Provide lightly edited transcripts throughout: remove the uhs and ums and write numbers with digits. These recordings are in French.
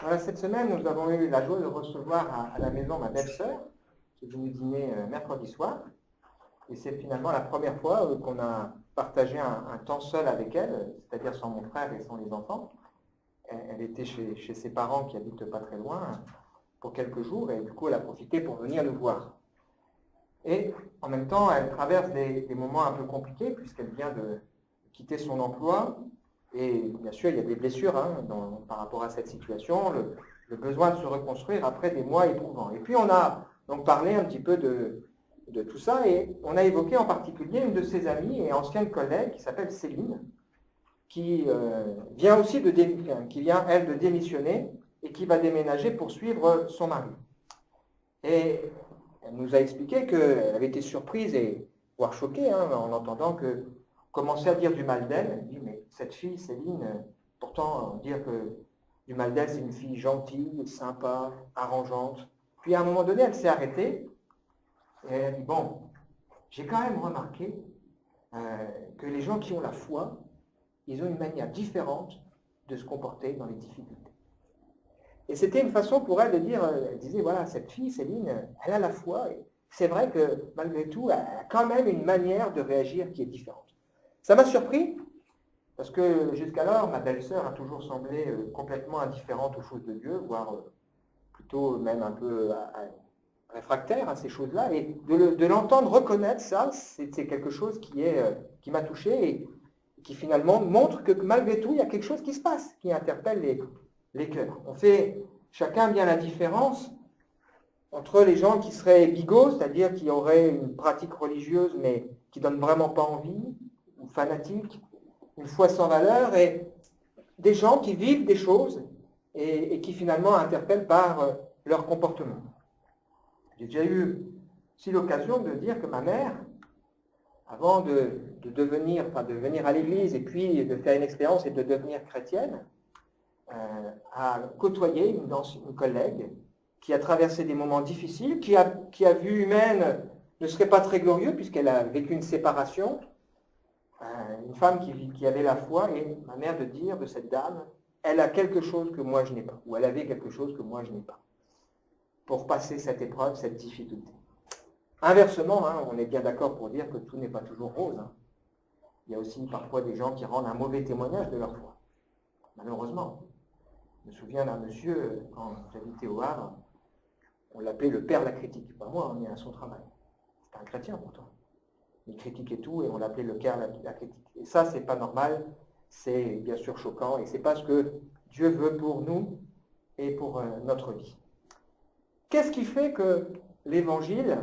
Voilà, cette semaine, nous avons eu la joie de recevoir à la maison ma belle-sœur, qui est venue dîner mercredi soir. Et c'est finalement la première fois qu'on a partagé un temps seul avec elle, c'est-à-dire sans mon frère et sans les enfants. Elle était chez ses parents qui habitent pas très loin pour quelques jours et du coup elle a profité pour venir nous voir. Et en même temps, elle traverse des moments un peu compliqués puisqu'elle vient de quitter son emploi. Et bien sûr, il y a des blessures par rapport à cette situation, le besoin de se reconstruire après des mois éprouvants. Et puis on a donc parlé un petit peu de tout ça et on a évoqué en particulier une de ses amies et ancienne collègue qui s'appelle Céline, qui vient aussi qui vient elle de démissionner et qui va déménager pour suivre son mari. Et elle nous a expliqué qu'elle avait été surprise et voire choquée en entendant que commençait à dire du mal d'elle. Elle dit, mais cette fille, Céline, pourtant dire que du mal d'elle, c'est une fille gentille, sympa, arrangeante. Puis à un moment donné, elle s'est arrêtée et elle a dit, bon, j'ai quand même remarqué que les gens qui ont la foi, ils ont une manière différente de se comporter dans les difficultés. Et c'était une façon pour elle de dire, elle disait, voilà, cette fille, Céline, elle a la foi, et c'est vrai que malgré tout, elle a quand même une manière de réagir qui est différente. Ça m'a surpris, parce que jusqu'alors, ma belle-sœur a toujours semblé complètement indifférente aux choses de Dieu, voire plutôt même un peu réfractaire à ces choses-là, et de l'entendre reconnaître ça, c'est quelque chose qui m'a touché et qui finalement montre que malgré tout, il y a quelque chose qui se passe, qui interpelle les cœurs. On fait chacun bien la différence entre les gens qui seraient bigots, c'est-à-dire qui auraient une pratique religieuse mais qui ne donnent vraiment pas envie, ou fanatiques, une foi sans valeur, et des gens qui vivent des choses et qui finalement interpellent par leur comportement. J'ai déjà eu aussi l'occasion de dire que ma mère, avant de venir à l'église et puis de faire une expérience et de devenir chrétienne, a côtoyé une collègue qui a traversé des moments difficiles, qui a vu humaine ne serait pas très glorieux puisqu'elle a vécu une séparation, une femme qui avait la foi, et ma mère de dire de cette dame, elle a quelque chose que moi je n'ai pas, ou elle avait quelque chose que moi je n'ai pas, pour passer cette épreuve, cette difficulté. Inversement, on est bien d'accord pour dire que tout n'est pas toujours rose. Il y a aussi parfois des gens qui rendent un mauvais témoignage de leur foi, malheureusement. Je me souviens d'un monsieur, quand j'habitais au Havre, on l'appelait le père de la critique. Pas moi, mais à son travail. C'était un chrétien pourtant. Il critiquait tout et on l'appelait le père de la critique. Et ça, c'est pas normal, c'est bien sûr choquant et c'est pas ce que Dieu veut pour nous et pour notre vie. Qu'est-ce qui fait que l'évangile,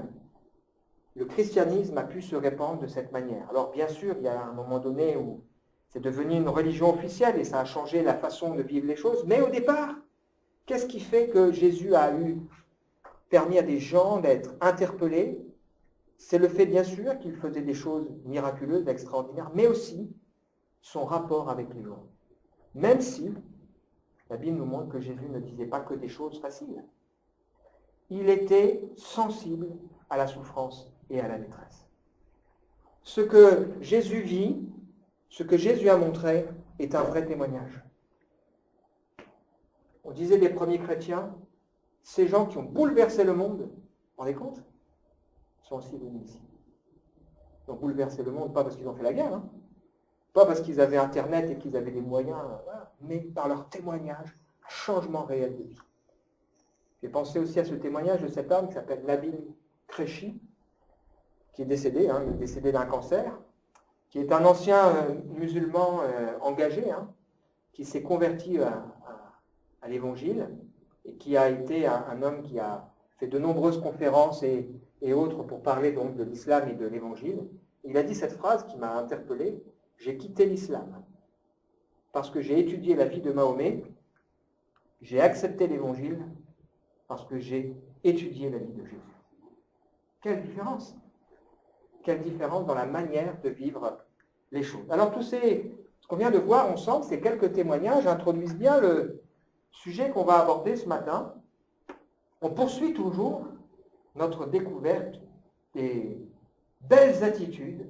le christianisme a pu se répandre de cette manière? Alors bien sûr, il y a un moment donné où c'est devenu une religion officielle et ça a changé la façon de vivre les choses. Mais au départ, qu'est-ce qui fait que Jésus a permis à des gens d'être interpellés? C'est le fait, bien sûr, qu'il faisait des choses miraculeuses, extraordinaires, mais aussi son rapport avec les gens. Même si la Bible nous montre que Jésus ne disait pas que des choses faciles. Il était sensible à la souffrance et à la détresse. Ce que Jésus vit, ce que Jésus a montré, est un vrai témoignage. On disait des premiers chrétiens, ces gens qui ont bouleversé le monde, vous vous rendez compte, sont aussi venus ici. Ils ont bouleversé le monde, pas parce qu'ils ont fait la guerre, pas parce qu'ils avaient Internet et qu'ils avaient des moyens, mais par leur témoignage, un changement réel de vie. J'ai pensé aussi à ce témoignage de cet homme qui s'appelle Nabil Qureshi, qui est décédé, il est décédé d'un cancer, qui est un ancien musulman engagé, qui s'est converti à l'évangile et qui a été un homme qui a fait de nombreuses conférences et autres pour parler donc de l'islam et de l'évangile. Il a dit cette phrase qui m'a interpellé: j'ai quitté l'islam parce que j'ai étudié la vie de Mahomet, j'ai accepté l'évangile parce que j'ai étudié la vie de Jésus. Quelle différence! Quelle différence dans la manière de vivre les choses. Alors ce qu'on vient de voir ensemble, ces quelques témoignages introduisent bien le sujet qu'on va aborder ce matin. On poursuit toujours notre découverte des belles attitudes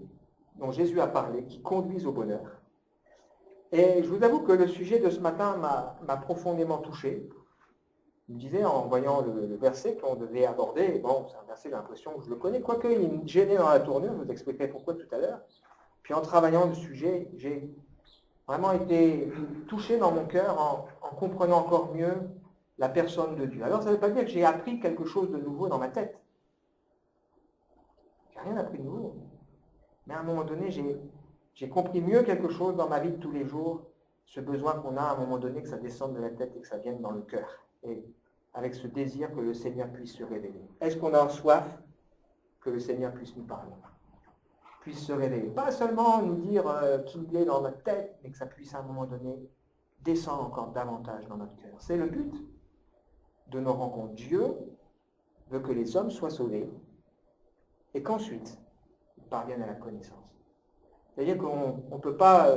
dont Jésus a parlé, qui conduisent au bonheur. Et je vous avoue que le sujet de ce matin m'a profondément touché. Il me disait, en voyant le verset qu'on devait aborder, et bon, c'est un verset, j'ai l'impression que je le connais, quoique il me gênait dans la tournure, je vous expliquerai pourquoi tout à l'heure. Puis en travaillant le sujet, j'ai vraiment été touché dans mon cœur en comprenant encore mieux la personne de Dieu. Alors ça ne veut pas dire que j'ai appris quelque chose de nouveau dans ma tête. J'ai rien appris de nouveau. Mais à un moment donné, j'ai compris mieux quelque chose dans ma vie de tous les jours, ce besoin qu'on a à un moment donné que ça descende de la tête et que ça vienne dans le cœur. Et avec ce désir que le Seigneur puisse se révéler. Est-ce qu'on a soif que le Seigneur puisse nous parler, puisse se révéler? Pas seulement nous dire qu'il est dans notre tête, mais que ça puisse à un moment donné descendre encore davantage dans notre cœur. C'est le but de nos rencontres. Dieu veut que les hommes soient sauvés et qu'ensuite ils parviennent à la connaissance. C'est-à-dire qu'on ne peut pas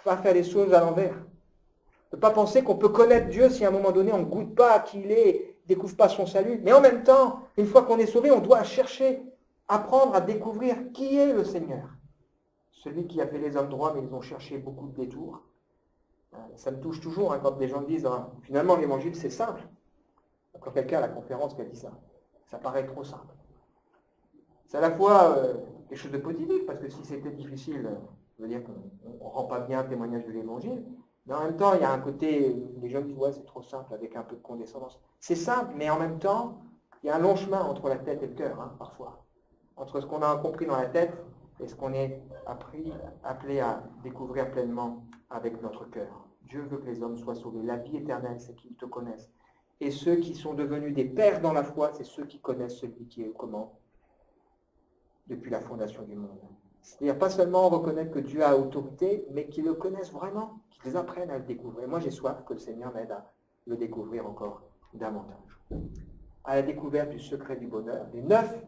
faire les choses à l'envers. On ne peut pas penser qu'on peut connaître Dieu si à un moment donné on ne goûte pas qui il est, ne découvre pas son salut. Mais en même temps, une fois qu'on est sauvé, on doit chercher, apprendre à découvrir qui est le Seigneur. Celui qui a fait les hommes droits, mais ils ont cherché beaucoup de détours. Ça me touche toujours quand les gens disent finalement l'évangile c'est simple. Quand quelqu'un à la conférence qui a dit ça, ça paraît trop simple. C'est à la fois quelque chose de positif, parce que si c'était difficile, ça veut dire qu'on ne rend pas bien témoignage de l'évangile. Mais en même temps, il y a un côté, les gens disent, ouais, c'est trop simple, avec un peu de condescendance. C'est simple, mais en même temps, il y a un long chemin entre la tête et le cœur, parfois. Entre ce qu'on a compris dans la tête et ce qu'on est appelé à découvrir pleinement avec notre cœur. Dieu veut que les hommes soient sauvés. La vie éternelle, c'est qu'ils te connaissent. Et ceux qui sont devenus des pères dans la foi, c'est ceux qui connaissent celui qui est aux commandes depuis la fondation du monde. C'est-à-dire pas seulement reconnaître que Dieu a autorité, mais qu'ils le connaissent vraiment, qu'ils apprennent à le découvrir. Moi, j'ai soif que le Seigneur m'aide à le découvrir encore davantage. À la découverte du secret du bonheur, les 9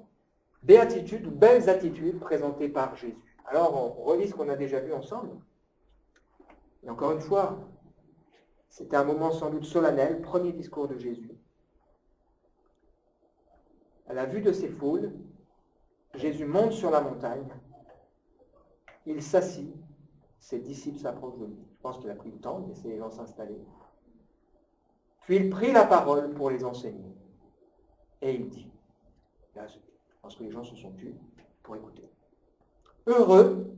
béatitudes ou belles attitudes présentées par Jésus. Alors, on relit ce qu'on a déjà vu ensemble. Et encore une fois, c'était un moment sans doute solennel, premier discours de Jésus. À la vue de ces foules, Jésus monte sur la montagne, il s'assit, ses disciples s'approchent de lui. Je pense qu'il a pris le temps de laisser les gens s'installer. Puis il prit la parole pour les enseigner. Et il dit, là, je pense que les gens se sont tus pour écouter. Heureux,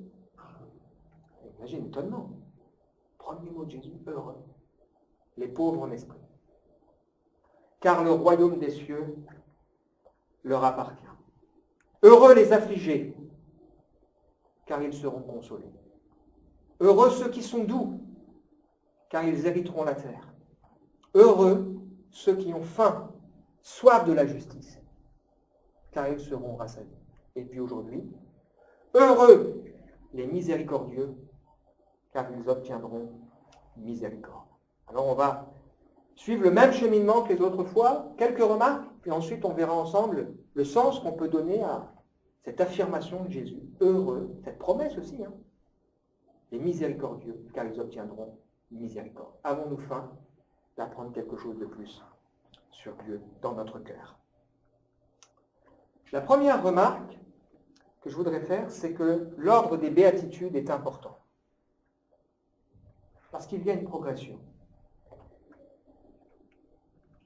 imagine l'étonnement, premier mot de Jésus, heureux, les pauvres en esprit, car le royaume des cieux leur appartient. Heureux les affligés, car ils seront consolés. Heureux ceux qui sont doux, car ils hériteront la terre. Heureux ceux qui ont faim, soif de la justice, car ils seront rassasiés. Et puis aujourd'hui, heureux les miséricordieux, car ils obtiendront miséricorde. Alors on va suivre le même cheminement que les autres fois, quelques remarques, puis ensuite on verra ensemble le sens qu'on peut donner à cette affirmation de Jésus. Heureux, cette promesse aussi, les miséricordieux, car ils obtiendront miséricorde. Avons-nous faim d'apprendre quelque chose de plus sur Dieu dans notre cœur? La première remarque que je voudrais faire, c'est que l'ordre des béatitudes est important. Parce qu'il y a une progression.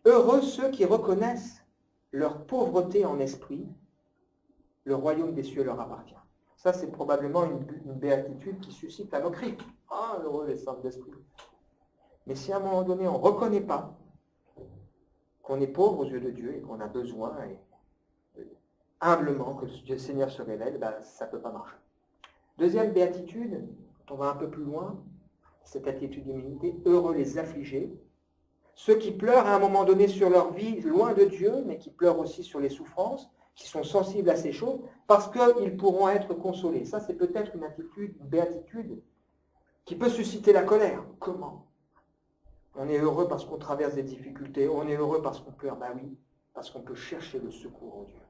Heureux ceux qui reconnaissent leur pauvreté en esprit, le royaume des cieux leur appartient. Ça, c'est probablement une béatitude qui suscite la moquerie. Ah, heureux les simples d'esprit. Mais si à un moment donné, on ne reconnaît pas qu'on est pauvre aux yeux de Dieu et qu'on a besoin, et humblement, que le Seigneur se révèle, ça ne peut pas marcher. Deuxième béatitude, quand on va un peu plus loin, cette attitude d'humilité, heureux les affligés, ceux qui pleurent à un moment donné sur leur vie, loin de Dieu, mais qui pleurent aussi sur les souffrances, qui sont sensibles à ces choses, parce qu'ils pourront être consolés. Ça, c'est peut-être une attitude, une béatitude, qui peut susciter la colère. Comment? On est heureux parce qu'on traverse des difficultés, on est heureux parce qu'on pleure. Ben oui, parce qu'on peut chercher le secours en Dieu.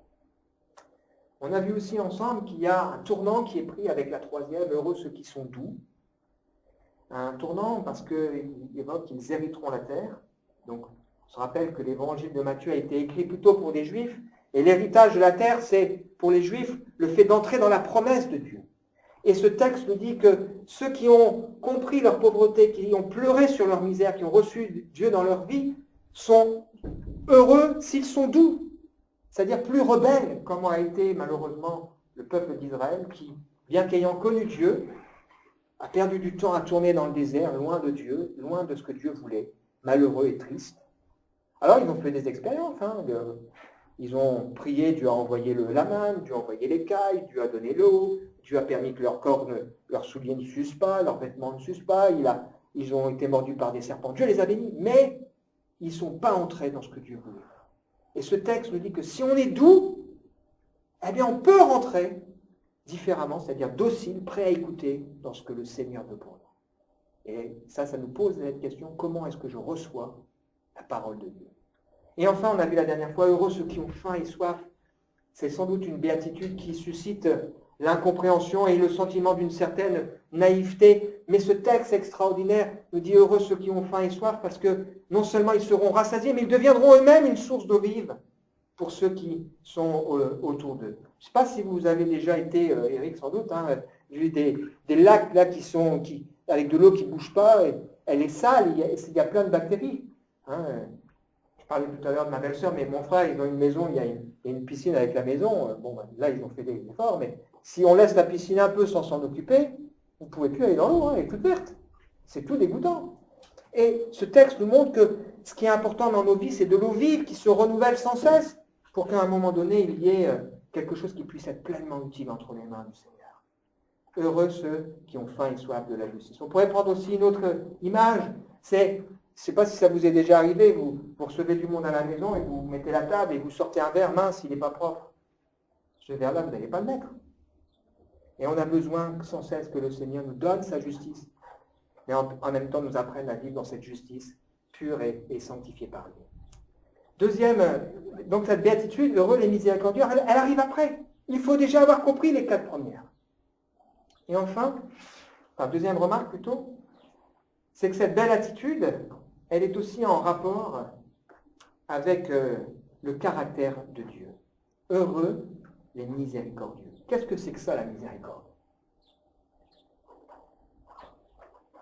On a vu aussi ensemble qu'il y a un tournant qui est pris avec la troisième, heureux ceux qui sont doux. Un tournant parce qu'il évoque qu'ils hériteront la terre. Donc, on se rappelle que l'évangile de Matthieu a été écrit plutôt pour des Juifs, et l'héritage de la terre, c'est pour les Juifs le fait d'entrer dans la promesse de Dieu. Et ce texte nous dit que ceux qui ont compris leur pauvreté, qui ont pleuré sur leur misère, qui ont reçu Dieu dans leur vie, sont Heureux s'ils sont doux, c'est-à-dire plus rebelles, comme a été malheureusement le peuple d'Israël, qui, bien qu'ayant connu Dieu, a perdu du temps à tourner dans le désert, loin de Dieu, loin de ce que Dieu voulait, malheureux et triste. Alors ils ont fait des expériences, ils ont prié, Dieu a envoyé la manne, Dieu a envoyé l'écaille, Dieu a donné l'eau, Dieu a permis que leurs souliers ne s'usent pas, leurs vêtements ne s'usent pas, ils ont été mordus par des serpents. Dieu les a bénis, mais ils ne sont pas entrés dans ce que Dieu voulait. Et ce texte nous dit que si on est doux, eh bien on peut rentrer différemment, c'est-à-dire docile, prêt à écouter dans ce que le Seigneur veut pour nous. Et ça nous pose cette question, comment est-ce que je reçois la parole de Dieu? Et enfin, on a vu la dernière fois, heureux ceux qui ont faim et soif. C'est sans doute une béatitude qui suscite l'incompréhension et le sentiment d'une certaine naïveté. Mais ce texte extraordinaire nous dit heureux ceux qui ont faim et soif parce que non seulement ils seront rassasiés, mais ils deviendront eux-mêmes une source d'eau vive pour ceux qui sont autour d'eux. Je ne sais pas si vous avez déjà été, Eric sans doute, vu des lacs là avec de l'eau qui ne bouge pas, elle est sale, il y a plein de bactéries. Je parlais tout à l'heure de ma belle-sœur, mais mon frère, ils ont une maison, il y a une piscine avec la maison. Là, ils ont fait des efforts, mais si on laisse la piscine un peu sans s'en occuper, vous ne pouvez plus aller dans l'eau, elle est toute verte. C'est tout dégoûtant. Et ce texte nous montre que ce qui est important dans nos vies, c'est de l'eau vive qui se renouvelle sans cesse pour qu'à un moment donné, il y ait quelque chose qui puisse être pleinement utile entre les mains du Seigneur. Heureux ceux qui ont faim et soif de la justice. On pourrait prendre aussi une autre image, je ne sais pas si ça vous est déjà arrivé, vous recevez du monde à la maison et vous mettez la table et vous sortez un verre mince, il n'est pas propre. Ce verre-là, vous n'allez pas le mettre. Et on a besoin sans cesse que le Seigneur nous donne sa justice, mais en même temps nous apprenne à vivre dans cette justice pure et sanctifiée par lui. Deuxième, donc cette béatitude, heureux les miséricordieux, elle arrive après. Il faut déjà avoir compris les 4 premières. Et enfin, deuxième remarque plutôt, c'est que cette belle attitude, elle est aussi en rapport avec le caractère de Dieu. Heureux les miséricordieux. Qu'est-ce que c'est que ça, la miséricorde?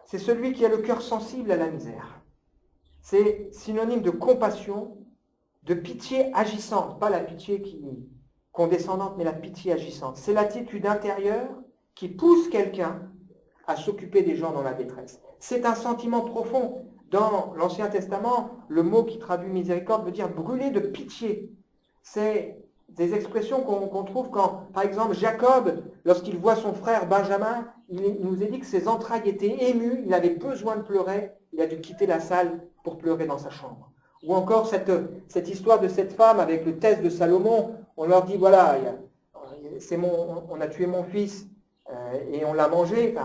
C'est celui qui a le cœur sensible à la misère. C'est synonyme de compassion, de pitié agissante, pas la pitié condescendante, mais la pitié agissante. C'est l'attitude intérieure qui pousse quelqu'un à s'occuper des gens dans la détresse. C'est un sentiment profond. Dans l'Ancien Testament, le mot qui traduit miséricorde veut dire brûler de pitié. C'est des expressions qu'on trouve quand, par exemple, Jacob, lorsqu'il voit son frère Benjamin, il nous est dit que ses entrailles étaient émues, il avait besoin de pleurer, il a dû quitter la salle pour pleurer dans sa chambre. Ou encore cette histoire de cette femme avec le test de Salomon, on leur dit, voilà, on a tué mon fils et on l'a mangé,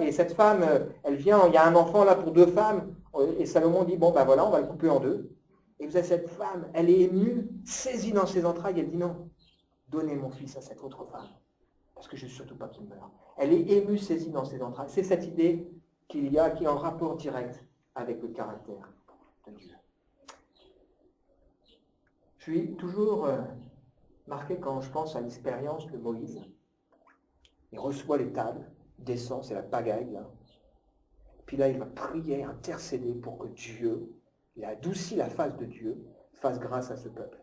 et cette femme, elle vient, il y a un enfant là pour 2 femmes, et Salomon dit, bon ben voilà, on va le couper en 2. Et vous avez cette femme, elle est émue, saisie dans ses entrailles, elle dit non, donnez mon fils à cette autre femme, parce que je ne veux surtout pas qu'il meure. Elle est émue, saisie dans ses entrailles. C'est cette idée qui est en rapport direct avec le caractère de Dieu. Je suis toujours marqué quand je pense à l'expérience de Moïse. Il reçoit les tables, descend, c'est la pagaille, là. Puis là, il va prier, intercéder pour que Dieu, il a adouci la face de Dieu, fasse grâce à ce peuple.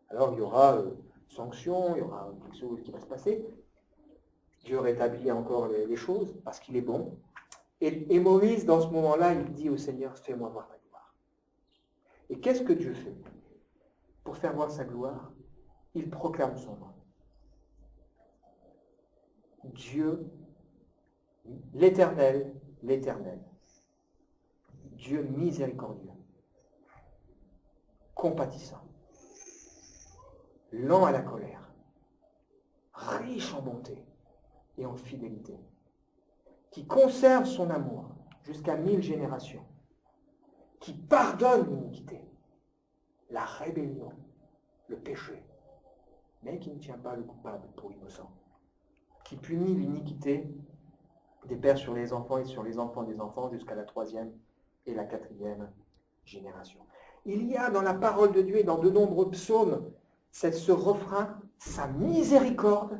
Alors il y aura sanction, il y aura quelque chose qui va se passer. Dieu rétablit encore les choses parce qu'il est bon. Et Moïse, dans ce moment-là, il dit au Seigneur, fais-moi voir ta gloire. Et qu'est-ce que Dieu fait? Pour faire voir sa gloire, il proclame son nom. Dieu, l'Éternel, l'Éternel. Dieu miséricordieux, compatissant, lent à la colère, riche en bonté et en fidélité, qui conserve son amour jusqu'à 1000 générations, qui pardonne l'iniquité, la rébellion, le péché, mais qui ne tient pas le coupable pour innocent, qui punit l'iniquité des pères sur les enfants et sur les enfants des enfants jusqu'à la 3e et la 4e génération. Il y a dans la parole de Dieu et dans de nombreux psaumes ce refrain, sa miséricorde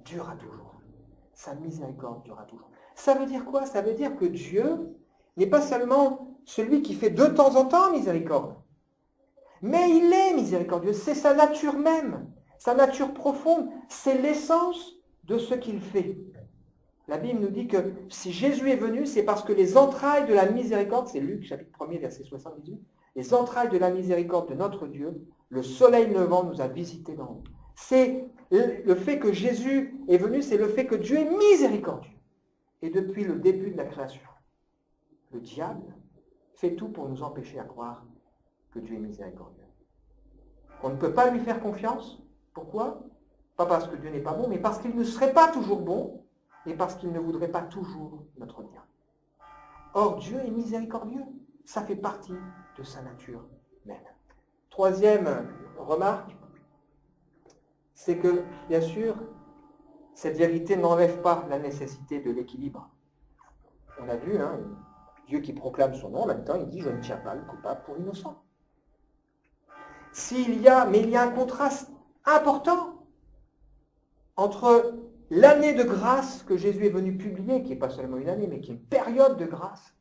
durera toujours. Sa miséricorde durera toujours. Ça veut dire quoi? Ça veut dire que Dieu n'est pas seulement celui qui fait de temps en temps miséricorde, mais il est miséricordieux, c'est sa nature même, sa nature profonde, c'est l'essence de ce qu'il fait. La Bible nous dit que si Jésus est venu, c'est parce que les entrailles de la miséricorde, c'est Luc chapitre 1er verset 78, les entrailles de la miséricorde de notre Dieu, le soleil levant nous a visités d'en haut. C'est le fait que Jésus est venu, c'est le fait que Dieu est miséricordieux. Et depuis le début de la création, le diable fait tout pour nous empêcher à croire que Dieu est miséricordieux. On ne peut pas lui faire confiance. Pourquoi? Pas parce que Dieu n'est pas bon, mais parce qu'il ne serait pas toujours bon et parce qu'il ne voudrait pas toujours notre bien. Or, Dieu est miséricordieux. Ça fait partie de sa nature même. Troisième remarque, c'est que, bien sûr, cette vérité n'enlève pas la nécessité de l'équilibre. On a vu, Dieu qui proclame son nom, en même temps, il dit « Je ne tiens pas le coupable pour innocent ». Mais il y a un contraste important entre l'année de grâce que Jésus est venu publier, qui n'est pas seulement une année, mais qui est une période de grâce,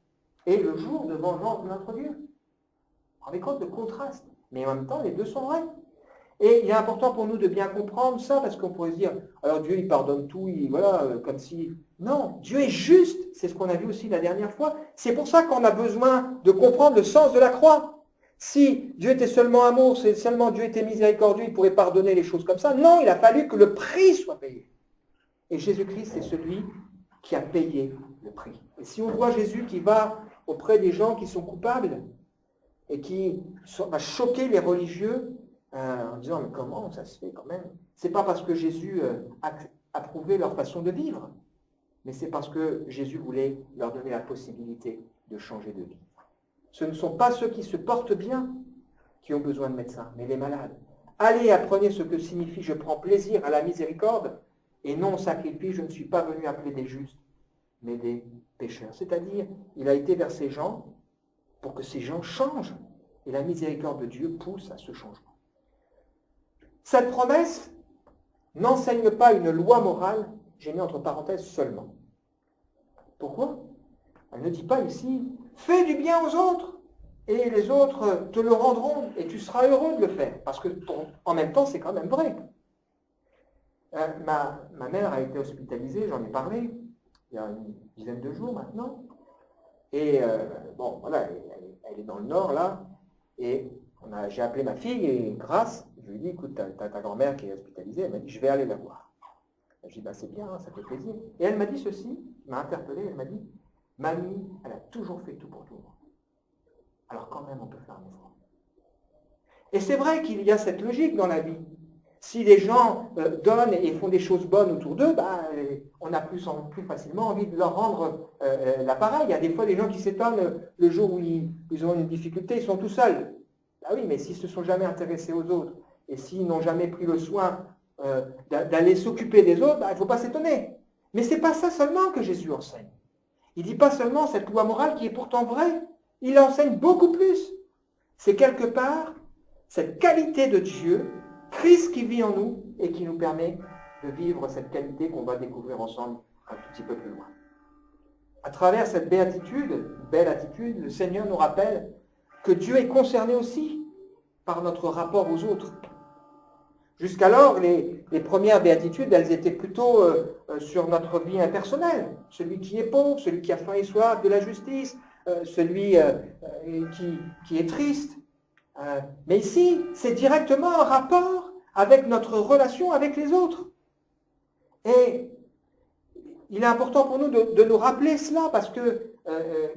et le jour de vengeance de notre Dieu. Vous vous rendez compte de contraste? Mais en même temps, les deux sont vrais. Et il est important pour nous de bien comprendre ça, parce qu'on pourrait se dire, alors Dieu, il pardonne tout, comme si... Non, Dieu est juste, c'est ce qu'on a vu aussi la dernière fois. C'est pour ça qu'on a besoin de comprendre le sens de la croix. Si Dieu était seulement amour, si seulement Dieu était miséricordieux, il pourrait pardonner les choses comme ça. Non, il a fallu que le prix soit payé. Et Jésus-Christ, c'est celui qui a payé le prix. Et si on voit Jésus qui va auprès des gens qui sont coupables et qui va choquer les religieux en disant « Mais comment ça se fait quand même ?» C'est pas parce que Jésus approuvait leur façon de vivre, mais c'est parce que Jésus voulait leur donner la possibilité de changer de vie. Ce ne sont pas ceux qui se portent bien qui ont besoin de médecins, mais les malades. Allez, apprenez ce que signifie « je prends plaisir à la miséricorde et non au sacrifice, je ne suis pas venu appeler des justes, mais des pécheurs. » C'est-à-dire, il a été vers ces gens pour que ces gens changent. Et la miséricorde de Dieu pousse à ce changement. Cette promesse n'enseigne pas une loi morale, j'ai mis entre parenthèses seulement. Pourquoi? Elle ne dit pas ici, fais du bien aux autres, et les autres te le rendront, et tu seras heureux de le faire. Parce que, en même temps, c'est quand même vrai. Ma mère a été hospitalisée, j'en ai parlé, il y a une dizaine de jours maintenant. Et voilà, elle est dans le nord, là, et j'ai appelé ma fille, et grâce, je lui ai dit, écoute, t'as ta grand-mère qui est hospitalisée, elle m'a dit, je vais aller la voir. J'ai dit, c'est bien, ça fait plaisir. Et elle m'a dit ceci, m'a interpellé, elle m'a dit, mamie, elle a toujours fait tout pour tout le monde. Alors quand même, on peut faire un effort. Et c'est vrai qu'il y a cette logique dans la vie. Si les gens donnent et font des choses bonnes autour d'eux, on a plus facilement envie de leur rendre l'appareil. Il y a des fois des gens qui s'étonnent le jour où ils ont une difficulté, ils sont tout seuls. Ah oui, mais s'ils ne se sont jamais intéressés aux autres et s'ils n'ont jamais pris le soin d'aller s'occuper des autres, il ne faut pas s'étonner. Mais ce n'est pas ça seulement que Jésus enseigne. Il ne dit pas seulement cette loi morale qui est pourtant vraie, il enseigne beaucoup plus. C'est quelque part cette qualité de Dieu, Christ qui vit en nous et qui nous permet de vivre cette qualité qu'on va découvrir ensemble un tout petit peu plus loin. À travers cette béatitude, belle attitude, le Seigneur nous rappelle que Dieu est concerné aussi par notre rapport aux autres. Jusqu'alors, les premières béatitudes, elles étaient plutôt sur notre vie impersonnelle. Celui qui est pauvre, celui qui a faim et soif de la justice, celui qui est triste. Mais ici, c'est directement un rapport avec notre relation avec les autres. Et il est important pour nous de nous rappeler cela, parce que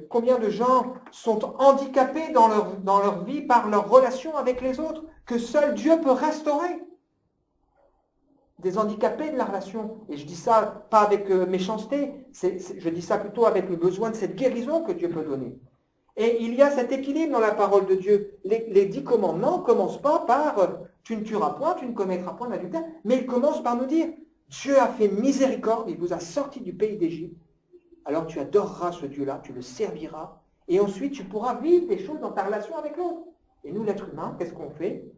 combien de gens sont handicapés dans leur vie par leur relation avec les autres, que seul Dieu peut restaurer. Des handicapés de la relation. Et je dis ça pas avec méchanceté, je dis ça plutôt avec le besoin de cette guérison que Dieu peut donner. Et il y a cet équilibre dans la parole de Dieu. Les 10 commandements ne commencent pas par tu ne tueras point, tu ne commettras point d'adultère, mais ils commencent par nous dire Dieu a fait miséricorde, il vous a sorti du pays d'Égypte, alors tu adoreras ce Dieu-là, tu le serviras, et ensuite tu pourras vivre des choses dans ta relation avec l'autre. Et nous, l'être humain, qu'est-ce qu'on fait?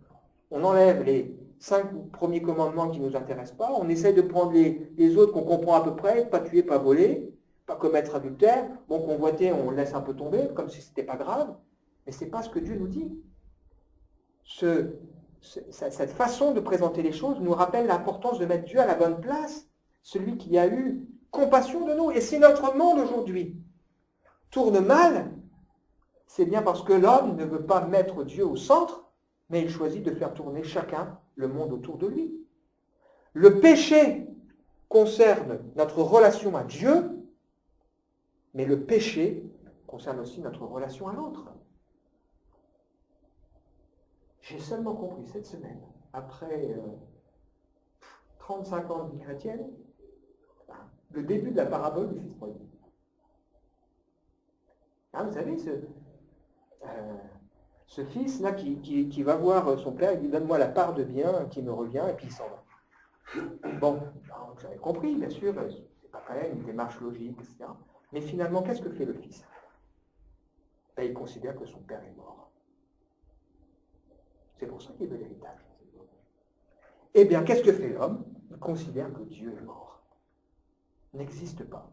On enlève les 5 premiers commandements qui ne nous intéressent pas, on essaie de prendre les autres qu'on comprend à peu près, pas tuer, pas voler, pas commettre adultère. Bon, convoiter, on laisse un peu tomber, comme si ce n'était pas grave. Mais ce n'est pas ce que Dieu nous dit. Cette façon de présenter les choses nous rappelle l'importance de mettre Dieu à la bonne place, celui qui a eu compassion de nous. Et si notre monde aujourd'hui tourne mal, c'est bien parce que l'homme ne veut pas mettre Dieu au centre, mais il choisit de faire tourner chacun le monde autour de lui. Le péché concerne notre relation à Dieu, mais le péché concerne aussi notre relation à l'autre. J'ai seulement compris cette semaine, après 35 ans de vie chrétienne, le début de la parabole du fils prodigue. Hein, vous savez, ce fils-là qui va voir son père, il lui donne-moi la part de bien qui me revient, et puis il s'en va. Bon, vous avez compris, bien sûr, c'est pas quand même une démarche logique, etc. Mais finalement, qu'est-ce que fait le fils? Ben, il considère que son père est mort. C'est pour ça qu'il veut l'héritage. Eh bien, qu'est-ce que fait l'homme? Il considère que Dieu est mort. N'existe pas.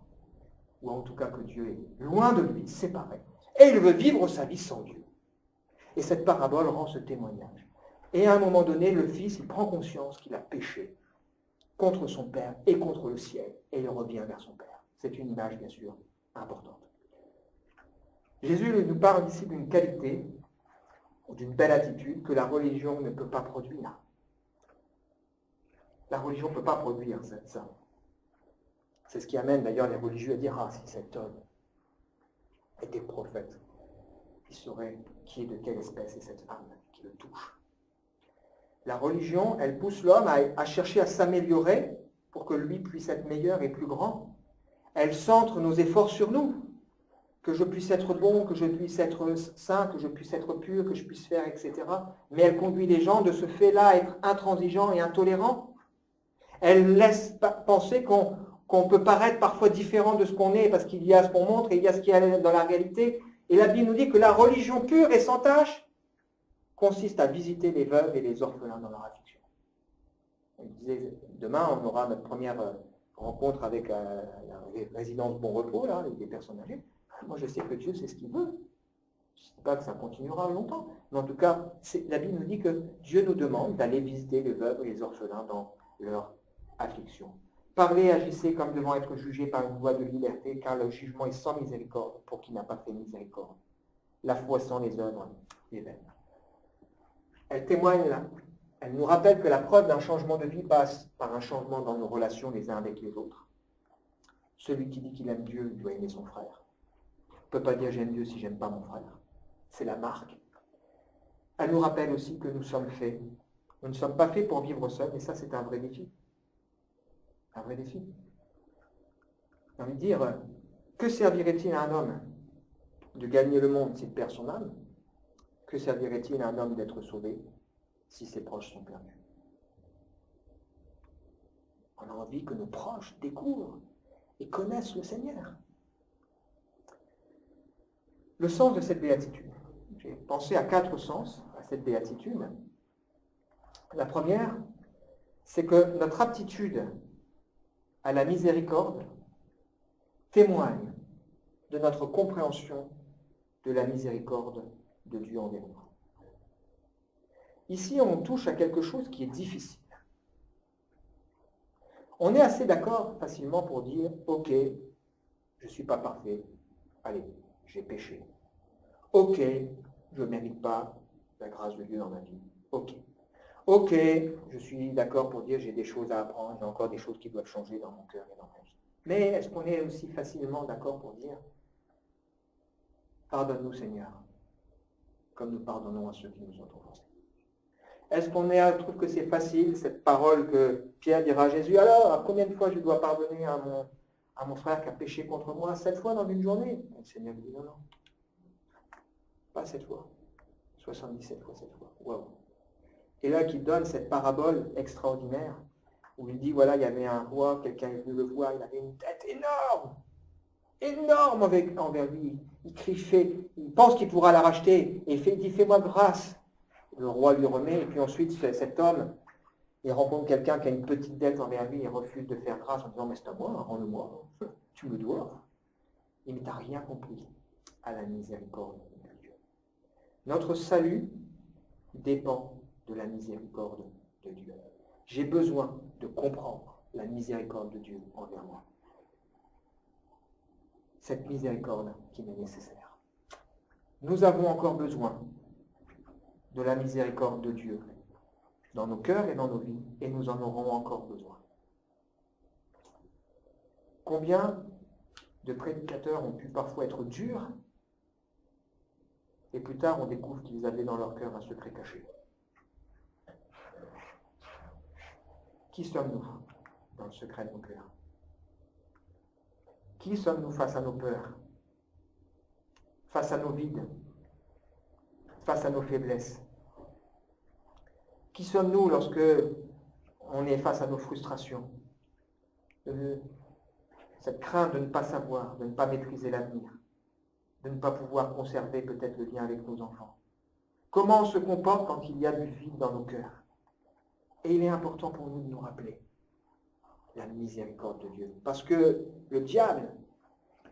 Ou en tout cas que Dieu est loin de lui, séparé. Et il veut vivre sa vie sans Dieu. Et cette parabole rend ce témoignage. Et à un moment donné, le fils, il prend conscience qu'il a péché contre son père et contre le ciel. Et il revient vers son père. C'est une image, bien sûr, importante. Jésus nous parle ici d'une qualité, ou d'une belle attitude que la religion ne peut pas produire. La religion ne peut pas produire ça. C'est ce qui amène d'ailleurs les religieux à dire « Ah, si cet homme était prophète, il saurait qui est de quelle espèce est cette âme qui le touche. » La religion, elle pousse l'homme à chercher à s'améliorer pour que lui puisse être meilleur et plus grand. Elle centre nos efforts sur nous, que je puisse être bon, que je puisse être saint, que je puisse être pur, que je puisse faire, etc. Mais elle conduit les gens de ce fait-là à être intransigeants et intolérants. Elle laisse penser qu'on peut paraître parfois différent de ce qu'on est parce qu'il y a ce qu'on montre et il y a ce qui est dans la réalité. Et la Bible nous dit que la religion pure et sans tache consiste à visiter les veuves et les orphelins dans leur affliction. On disait, demain, on aura notre première rencontre avec la résidence Bon Repos, là, avec des personnes âgées. Moi, je sais que Dieu sait ce qu'il veut. Je ne sais pas que ça continuera longtemps. Mais en tout cas, la Bible nous dit que Dieu nous demande d'aller visiter les veuves et les orphelins dans leur affliction. Parlez et agissez comme devant être jugés par une voie de liberté, car le jugement est sans miséricorde pour qui n'a pas fait miséricorde. La foi sans les œuvres est vaine. Elle témoigne là. Elle nous rappelle que la preuve d'un changement de vie passe par un changement dans nos relations les uns avec les autres. Celui qui dit qu'il aime Dieu doit aimer son frère. Je ne peux pas dire j'aime Dieu si je n'aime pas mon frère. C'est la marque. Elle nous rappelle aussi que nous sommes faits. Nous ne sommes pas faits pour vivre seuls, et ça c'est un vrai défi. Un vrai défi. J'ai envie de dire, que servirait-il à un homme de gagner le monde s'il perd son âme? Que servirait-il à un homme d'être sauvé si ses proches sont perdus? On a envie que nos proches découvrent et connaissent le Seigneur. Le sens de cette béatitude. J'ai pensé à 4 sens à cette béatitude. La première, c'est que notre aptitude à la miséricorde témoigne de notre compréhension de la miséricorde de Dieu envers nous. Ici, on touche à quelque chose qui est difficile. On est assez d'accord facilement pour dire « Ok, je ne suis pas parfait, allez, j'ai péché. Ok, je ne mérite pas la grâce de Dieu dans ma vie. Ok. Ok, je suis d'accord pour dire j'ai des choses à apprendre, j'ai encore des choses qui doivent changer dans mon cœur et dans ma vie. Mais est-ce qu'on est aussi facilement d'accord pour dire pardonne-nous Seigneur, comme nous pardonnons à ceux qui nous ont offensés? Est-ce qu'on trouve que c'est facile, cette parole que Pierre dira à Jésus, alors, combien de fois je dois pardonner à mon frère qui a péché contre moi? 7 fois dans une journée? Le Seigneur dit non, non. Pas 7 fois. 77 fois 7 fois. Waouh. Et là, qu'il donne cette parabole extraordinaire, où il dit, voilà, il y avait un roi, quelqu'un est venu le voir, il avait une tête énorme, énorme envers lui. Il crie, il pense qu'il pourra la racheter, et il dit, fais-moi grâce. Le roi lui remet, et puis ensuite, cet homme, il rencontre quelqu'un qui a une petite dette envers lui, et refuse de faire grâce en disant, mais c'est à moi, rends-le-moi, tu me dois. mais tu n'as rien compris à la miséricorde de Dieu. Notre salut dépend de la miséricorde de Dieu. J'ai besoin de comprendre la miséricorde de Dieu envers moi. Cette miséricorde qui m'est nécessaire. Nous avons encore besoin de la miséricorde de Dieu dans nos cœurs et dans nos vies, et nous en aurons encore besoin. Combien de prédicateurs ont pu parfois être durs, et plus tard on découvre qu'ils avaient dans leur cœur un secret caché. Qui sommes-nous dans le secret de nos cœurs? Qui sommes-nous face à nos peurs, face à nos vides, face à nos faiblesses? Qui sommes-nous lorsque on est face à nos frustrations? Cette crainte de ne pas savoir, de ne pas maîtriser l'avenir, de ne pas pouvoir conserver peut-être le lien avec nos enfants. Comment on se comporte quand il y a du vide dans nos cœurs? Et il est important pour nous de nous rappeler la miséricorde de Dieu. Parce que le diable,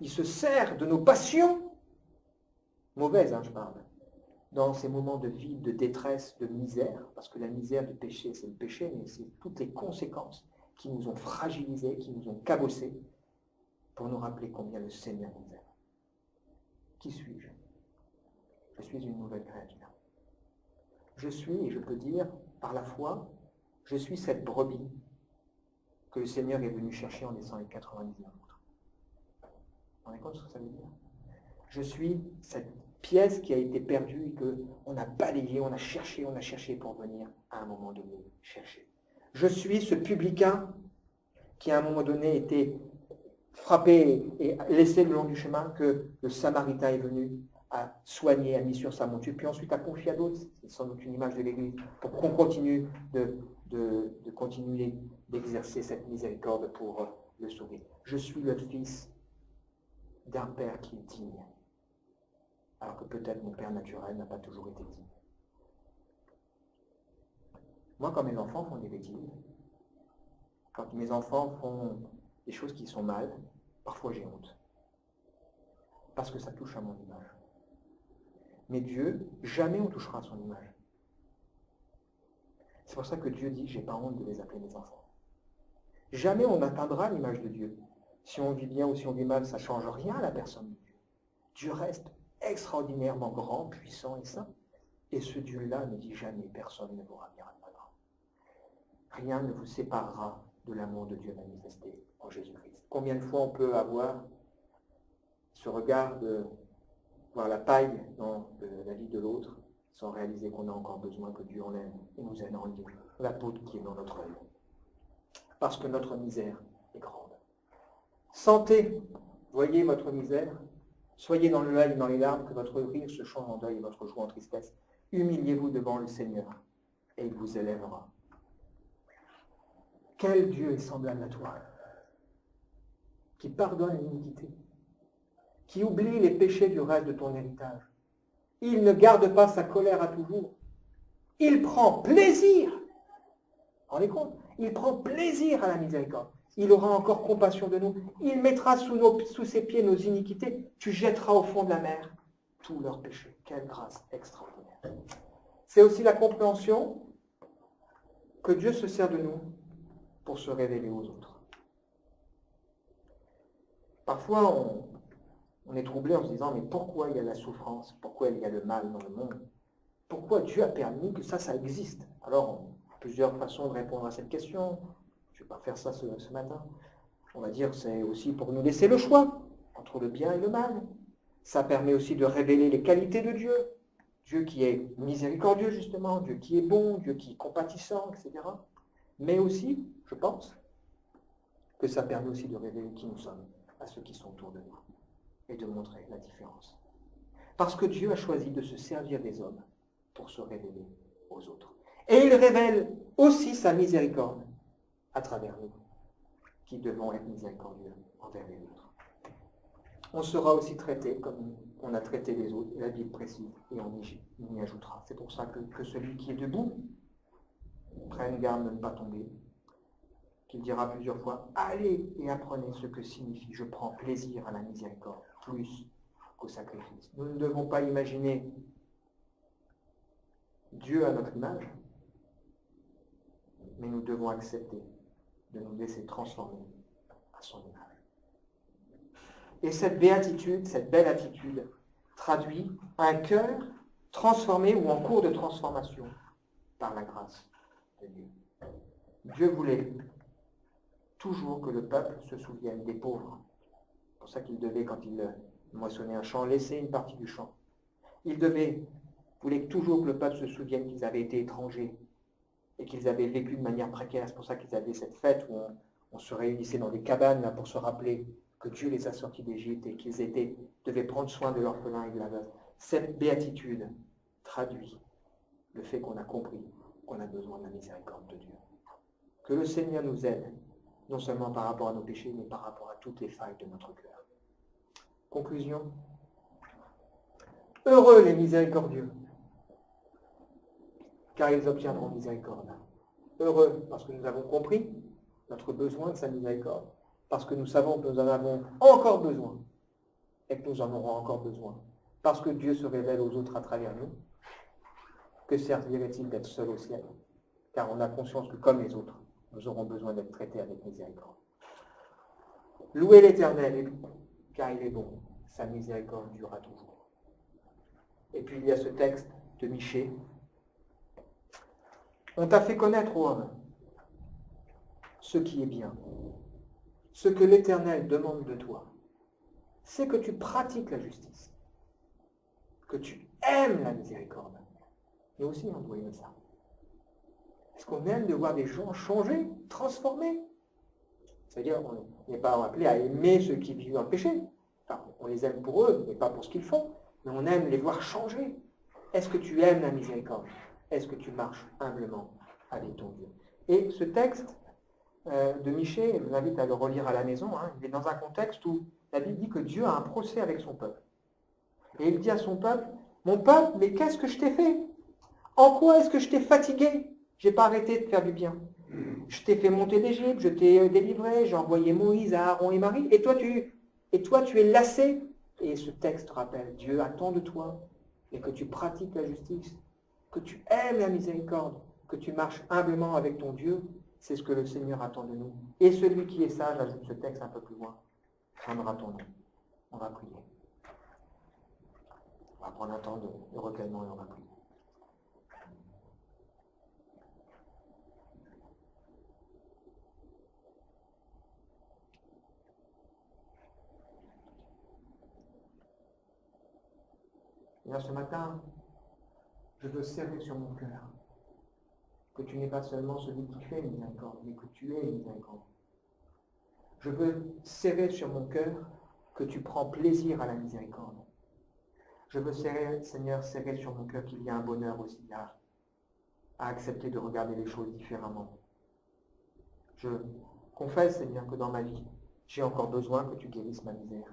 il se sert de nos passions, mauvaises, je parle, dans ces moments de vide, de détresse, de misère, parce que la misère du péché, c'est le péché, mais c'est toutes les conséquences qui nous ont fragilisés, qui nous ont cabossés, pour nous rappeler combien le Seigneur nous aime. Qui suis-je? Je suis une nouvelle créature. Je suis, et je peux dire, par la foi, je suis cette brebis que le Seigneur est venu chercher en laissant les 99 autres. Vous vous rendez compte de ce que ça veut dire? Je suis cette pièce qui a été perdue et qu'on a balayée, on a cherché pour venir à un moment donné chercher. Je suis ce publicain qui à un moment donné était frappé et laissé le long du chemin, que le Samaritain est venu à soigner, a mis sur sa monture, puis ensuite a confié à d'autres. C'est sans doute une image de l'Église, pour qu'on continue de continuer d'exercer cette miséricorde pour le sauver. Je suis le fils d'un père qui est digne, alors que peut-être mon père naturel n'a pas toujours été digne. Moi, quand mes enfants font des bêtises, quand mes enfants font des choses qui sont mal, parfois j'ai honte, parce que ça touche à mon image. Mais Dieu, jamais on touchera à son image. C'est pour ça que Dieu dit, j'ai pas honte de les appeler mes enfants. Jamais on n'atteindra l'image de Dieu. Si on vit bien ou si on vit mal, ça ne change rien à la personne de Dieu. Dieu reste extraordinairement grand, puissant et saint. Et ce Dieu-là ne dit jamais, personne ne vous ramènera de malheur. Rien ne vous séparera de l'amour de Dieu manifesté en Jésus-Christ. Combien de fois on peut avoir ce regard de voir la paille dans la vie de l'autre, sans réaliser qu'on a encore besoin que Dieu enlève et nous aide à enlever la poudre qui est dans notre œil. Parce que notre misère est grande. Sentez, voyez votre misère, soyez dans le deuil et dans les larmes, que votre rire se change en deuil et votre joie en tristesse. Humiliez-vous devant le Seigneur et il vous élèvera. Quel Dieu est semblable à toi, qui pardonne l'iniquité, qui oublie les péchés du reste de ton héritage. Il ne garde pas sa colère à toujours. Il prend plaisir. Rendez compte? Il prend plaisir à la miséricorde. Il aura encore compassion de nous. Il mettra sous ses pieds nos iniquités. Tu jetteras au fond de la mer tous leurs péchés. Quelle grâce extraordinaire. C'est aussi la compréhension que Dieu se sert de nous pour se révéler aux autres. Parfois, on est troublé en se disant, mais pourquoi il y a la souffrance? Pourquoi il y a le mal dans le monde? Pourquoi Dieu a permis que ça existe? Alors, plusieurs façons de répondre à cette question. Je ne vais pas faire ça ce matin. On va dire que c'est aussi pour nous laisser le choix entre le bien et le mal. Ça permet aussi de révéler les qualités de Dieu. Dieu qui est miséricordieux, justement. Dieu qui est bon, Dieu qui est compatissant, etc. Mais aussi, je pense, que ça permet aussi de révéler qui nous sommes à ceux qui sont autour de nous et de montrer la différence. Parce que Dieu a choisi de se servir des hommes pour se révéler aux autres. Et il révèle aussi sa miséricorde à travers nous, qui devons être miséricordieux envers les autres. On sera aussi traité comme on a traité les autres, la Bible précise, et on y ajoutera. C'est pour ça que celui qui est debout prenne garde de ne pas tomber, qu'il dira plusieurs fois, allez et apprenez ce que signifie je prends plaisir à la miséricorde, plus qu'au sacrifice. Nous ne devons pas imaginer Dieu à notre image, mais nous devons accepter de nous laisser transformer à son image. Et cette béatitude, cette belle attitude, traduit un cœur transformé ou en cours de transformation par la grâce de Dieu. Dieu voulait toujours que le peuple se souvienne des pauvres. C'est pour ça qu'il devait, quand il moissonnait un champ, laisser une partie du champ. Il voulait toujours que le peuple se souvienne qu'ils avaient été étrangers et qu'ils avaient vécu de manière précaire. C'est pour ça qu'ils avaient cette fête où on se réunissait dans des cabanes là, pour se rappeler que Dieu les a sortis d'Égypte et qu'ils devaient prendre soin de l'orphelin et de la veuve. Cette béatitude traduit le fait qu'on a compris qu'on a besoin de la miséricorde de Dieu. Que le Seigneur nous aide, non seulement par rapport à nos péchés, mais par rapport à toutes les failles de notre cœur. Conclusion. Heureux les miséricordieux, car ils obtiendront miséricorde. Heureux parce que nous avons compris notre besoin de sa miséricorde, parce que nous savons que nous en avons encore besoin et que nous en aurons encore besoin, parce que Dieu se révèle aux autres à travers nous. Que servirait-il d'être seul au ciel? Car on a conscience que comme les autres, nous aurons besoin d'être traités avec miséricorde. Louez l'Éternel, car il est bon, sa miséricorde durera toujours. Et puis il y a ce texte de Michée. On t'a fait connaître, ô homme, ce qui est bien. Ce que l'Éternel demande de toi, c'est que tu pratiques la justice, que tu aimes la miséricorde. Nous aussi, on doit aimer ça. Est-ce qu'on aime de voir des gens changer, transformés? C'est-à-dire, on n'est pas appelé à aimer ceux qui vivent dans le péché. Enfin, on les aime pour eux, mais pas pour ce qu'ils font. Mais on aime les voir changer. Est-ce que tu aimes la miséricorde? Est-ce que tu marches humblement avec ton Dieu? Et ce texte de Michée, je vous invite à le relire à la maison, il est dans un contexte où la Bible dit que Dieu a un procès avec son peuple. Et il dit à son peuple, mon peuple, mais qu'est-ce que je t'ai fait? En quoi est-ce que je t'ai fatigué? Je n'ai pas arrêté de faire du bien. Je t'ai fait monter d'Égypte, je t'ai délivré, j'ai envoyé Moïse à Aaron et Marie, et toi tu es lassé. Et ce texte rappelle, Dieu attend de toi, et que tu pratiques la justice, que tu aimes la miséricorde, que tu marches humblement avec ton Dieu, c'est ce que le Seigneur attend de nous. Et celui qui est sage, ajoute ce texte un peu plus loin, prendra ton nom. On va prier. On va prendre un temps de recueillement et on va prier. Et ce matin, je veux serrer sur mon cœur que tu n'es pas seulement celui qui fait miséricorde, mais que tu es miséricorde. Je veux serrer sur mon cœur que tu prends plaisir à la miséricorde. Je veux serrer, Seigneur, serrer sur mon cœur qu'il y a un bonheur aussi à accepter de regarder les choses différemment. Je confesse, Seigneur, que dans ma vie, j'ai encore besoin que tu guérisses ma misère.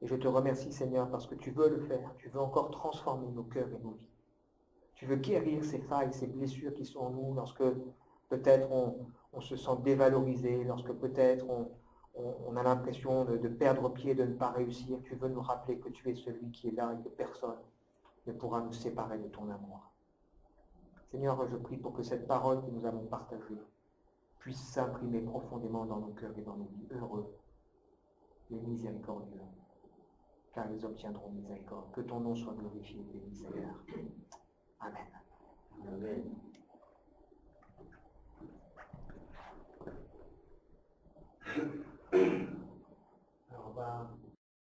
Et je te remercie, Seigneur, parce que tu veux le faire. Tu veux encore transformer nos cœurs et nos vies. Tu veux guérir ces failles, ces blessures qui sont en nous lorsque peut-être on se sent dévalorisé, lorsque peut-être on a l'impression de perdre pied, de ne pas réussir. Tu veux nous rappeler que tu es celui qui est là et que personne ne pourra nous séparer de ton amour. Seigneur, je prie pour que cette parole que nous avons partagée puisse s'imprimer profondément dans nos cœurs et dans nos vies. Heureux les miséricordieux, car ils obtiendront miséricorde. Que ton nom soit glorifié, béni Seigneur. Amen. Amen.